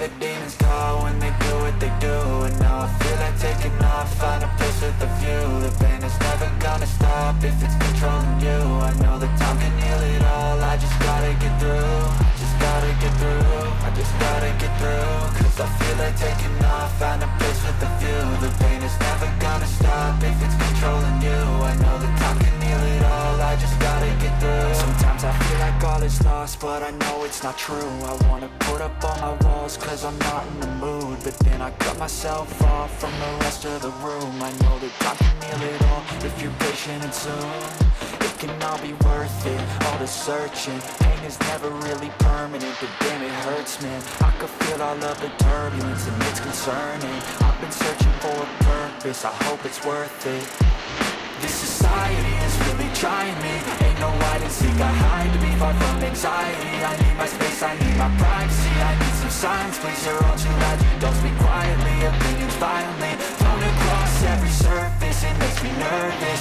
the demons call when they do what they do. And now I feel like taking off, find a place with a view. The pain is never gonna stop if it's controlling you. I know that time can heal it all, I just gotta get through. Just gotta get through, I just gotta get through. Cause I feel like taking off, find a place with a view. The pain is never gonna stop if it's controlling you. I know that time can heal it all, I just gotta get through. Sometimes I feel like all is lost, but I know it's not true. I wanna put up all my walls cause I'm not in the mood. But then I cut myself off from the rest of the room. I know that time can heal it all if you're patient and soon. It can all be worth it, all the searching. Pain is never really permanent, but damn it hurts, man. I could feel all of the turbulence and it's concerning. I've been searching for a purpose, I hope it's worth it. This society is really trying me. Ain't no hide and seek, I hide to be far from anxiety. I need my space, I need my privacy. I need some silence, please, you're all too loud. You don't speak quietly, opinions violently thrown across every surface. It makes me nervous,